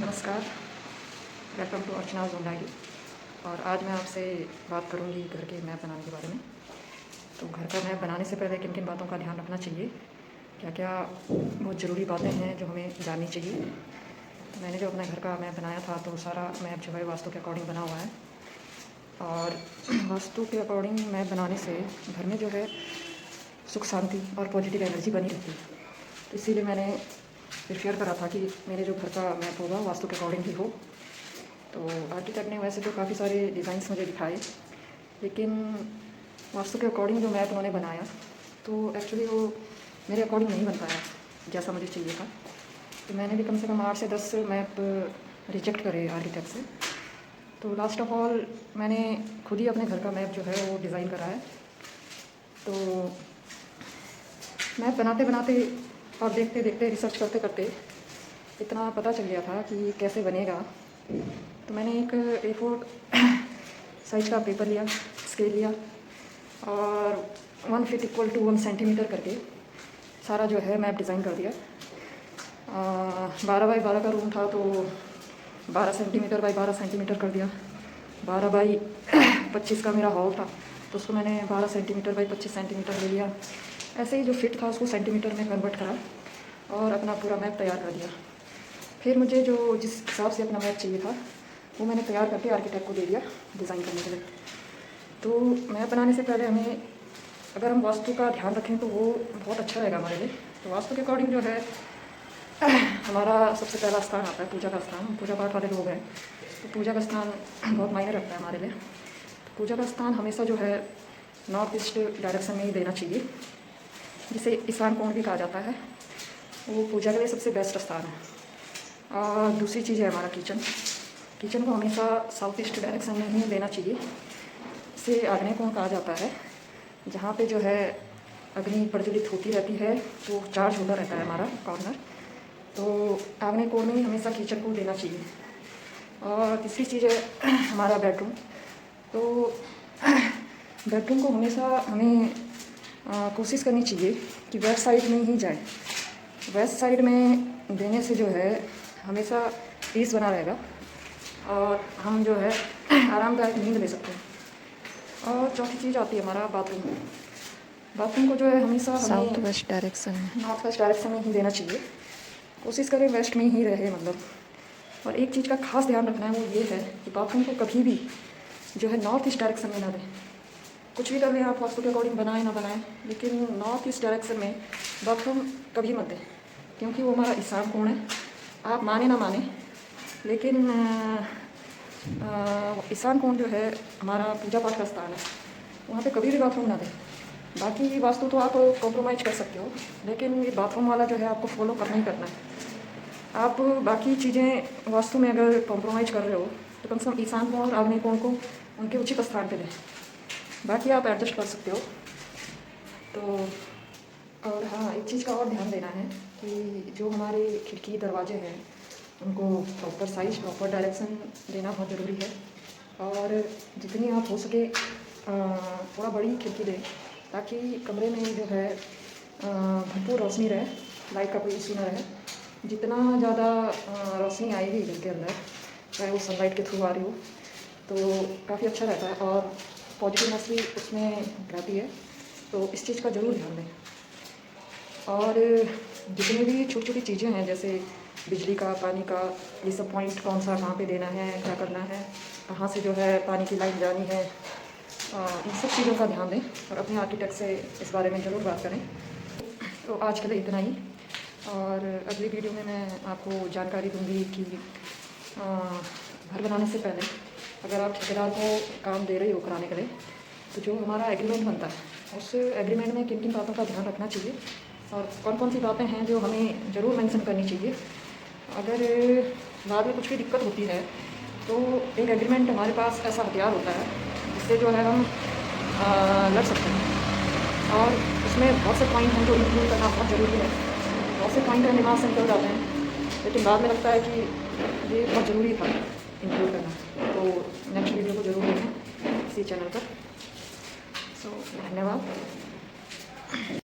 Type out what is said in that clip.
नमस्कार, welcome to Archana zone diary. और आज मैं आपसे बात करूंगी घर के मैप बनाने के बारे में। तो घर का मैप बनाने से पहले किन किन बातों का ध्यान रखना चाहिए, क्या क्या बहुत ज़रूरी बातें हैं जो हमें जाननी चाहिए। तो मैंने जो अपने घर का मैप बनाया था तो सारा मैप जो है वास्तु के अकॉर्डिंग बना हुआ है। और वास्तु के अकॉर्डिंग मैप बनाने से घर में जो है सुख शांति और पॉजिटिव एनर्जी बनी रहती है। तो इसीलिए मैंने प्रिफेयर करा था कि मेरे जो घर का मैप होगा वास्तु के अकॉर्डिंग ही हो। तो आर्किटेक्ट ने वैसे तो काफ़ी सारे डिज़ाइंस मुझे दिखाए, लेकिन वास्तु के अकॉर्डिंग जो मैप उन्होंने बनाया तो एक्चुअली वो मेरे अकॉर्डिंग नहीं बन पाया जैसा मुझे चाहिए था। तो मैंने भी कम से कम 8 से 10 मैप रिजेक्ट करे आर्किटेक्ट से। तो लास्ट ऑफ ऑल मैंने खुद ही अपने घर का मैप जो है वो डिज़ाइन करा है। तो मैप बनाते बनाते और देखते देखते रिसर्च करते करते इतना पता चल गया था कि कैसे बनेगा। तो मैंने एक A4 साइज का पेपर लिया, स्केल लिया और 1 फीट इक्वल टू 1 सेंटीमीटर करके सारा जो है मैप डिज़ाइन कर दिया। 12 बाई 12 का रूम था तो 12 सेंटीमीटर बाई 12 सेंटीमीटर कर दिया। 12 बाई 25 का मेरा हॉल था तो उसको मैंने 12 सेंटीमीटर बाई 25 सेंटीमीटर ले लिया। ऐसे ही जो फिट था उसको सेंटीमीटर में कन्वर्ट करा और अपना पूरा मैप तैयार कर दिया। फिर मुझे जो जिस हिसाब से अपना मैप चाहिए था वो मैंने तैयार करके आर्किटेक्ट को दे दिया डिज़ाइन करने के लिए। तो मैप बनाने से पहले हमें अगर हम वास्तु का ध्यान रखें तो वो बहुत अच्छा रहेगा हमारे लिए। तो वास्तु के अकॉर्डिंग जो है हमारा सबसे पहला स्थान आता है पूजा का स्थान। हम पूजा पाठ वाले लोग हैं तो पूजा का स्थान बहुत मायने रखता है हमारे लिए। तो पूजा का स्थान हमेशा जो है नॉर्थ ईस्ट डायरेक्शन में ही देना चाहिए, जिसे ईशान कोण भी कहा जाता है। वो पूजा के लिए सबसे बेस्ट स्थान है। और दूसरी चीज़ है हमारा किचन। किचन को हमेशा साउथ ईस्ट डायरेक्शन में ही देना चाहिए। इसे आग्नेय कोण कहा जाता है, जहाँ पे जो है अग्नि प्रज्वलित होती रहती है तो चार्ज होता रहता है हमारा कॉर्नर। तो आग्नेय कोण में ही हमेशा किचन को देना चाहिए। और तीसरी चीज़ है हमारा बेडरूम। तो बेडरूम को हमेशा हमें कोशिश करनी चाहिए कि वेस्ट साइड में ही जाए। वेस्ट साइड में देने से जो है हमेशा पीस बना रहेगा और हम जो है आरामदायक नींद ले सकते हैं। और चौथी चीज़ आती है हमारा बाथरूम। बाथरूम को जो है हमेशा साउथ वेस्ट डायरेक्शन में, नॉर्थ वेस्ट डायरेक्शन में ही देना चाहिए। कोशिश करें वेस्ट में ही रहे मतलब। और एक चीज़ का खास ध्यान रखना है वो ये है कि बाथरूम को कभी भी जो है नॉर्थ ईस्ट डायरेक्शन में ना दें। कुछ भी कर लें आप वास्तु के अकॉर्डिंग बनाएं ना बनाएं, लेकिन नॉर्थ ईस्ट डायरेक्शन में बाथरूम कभी मत दें, क्योंकि वो हमारा ईशान कोण है। आप माने ना माने, लेकिन ईशान कोण जो है हमारा पूजा पाठ का स्थान है, वहाँ पे कभी भी बाथरूम ना दें। बाकी वास्तु तो आप कॉम्प्रोमाइज़ कर सकते हो, लेकिन ये बाथरूम वाला जो है आपको फॉलो करना ही करना है। आप बाकी चीज़ें वास्तु में अगर कॉम्प्रोमाइज़ कर रहे हो तो कम से कम ईशान कोण और आग्नेय कोण को उनके उचित स्थान पे दें। बाकी आप एडजस्ट कर सकते हो। तो और हाँ, एक चीज़ का और ध्यान देना है कि जो हमारे खिड़की दरवाजे हैं उनको प्रॉपर साइज प्रॉपर डायरेक्शन देना बहुत ज़रूरी है। और जितनी आप हो सके थोड़ा बड़ी खिड़की दें, ताकि कमरे में जो है भरपूर रोशनी रहे, लाइट का कोई इशू ना रहे। जितना ज़्यादा रोशनी आएगी घर के अंदर, चाहे वो सनलाइट के थ्रू आ रही हो, तो काफ़ी अच्छा रहता है और पॉजिटिवनेस भी उसमें रहती है। तो इस चीज़ का ज़रूर ध्यान दें। और जितनी भी छोटी छोटी चीज़ें हैं जैसे बिजली का, पानी का, ये सब पॉइंट कौन सा कहाँ पे देना है, क्या करना है, कहाँ से जो है पानी की लाइन जानी है, इन सब चीज़ों का ध्यान दें और अपने आर्किटेक्ट से इस बारे में ज़रूर बात करें। तो आज के लिए इतना ही। और अगली वीडियो में मैं आपको जानकारी दूँगी कि घर बनाने से पहले अगर आप ठेकेदार को काम दे रहे हो कराने के लिए, तो जो हमारा एग्रीमेंट बनता है उस एग्रीमेंट में किन किन बातों का ध्यान रखना चाहिए और कौन कौन सी बातें हैं जो हमें ज़रूर मेंशन करनी चाहिए। अगर बाद में कुछ भी दिक्कत होती है तो एक एग्रीमेंट हमारे पास ऐसा हथियार होता है जिससे जो है हम लड़ सकते हैं। और उसमें बहुत से पॉइंट हैं जो इंक्लूड करना बहुत ज़रूरी है। बहुत से पॉइंट हैं दिमाग से निकल जाते हैं, लेकिन बाद में लगता है कि ये बहुत ज़रूरी था इंक्लूड करना। तो नेक्स्ट वीडियो को ज़रूर देखें इसी चैनल पर। सो धन्यवाद।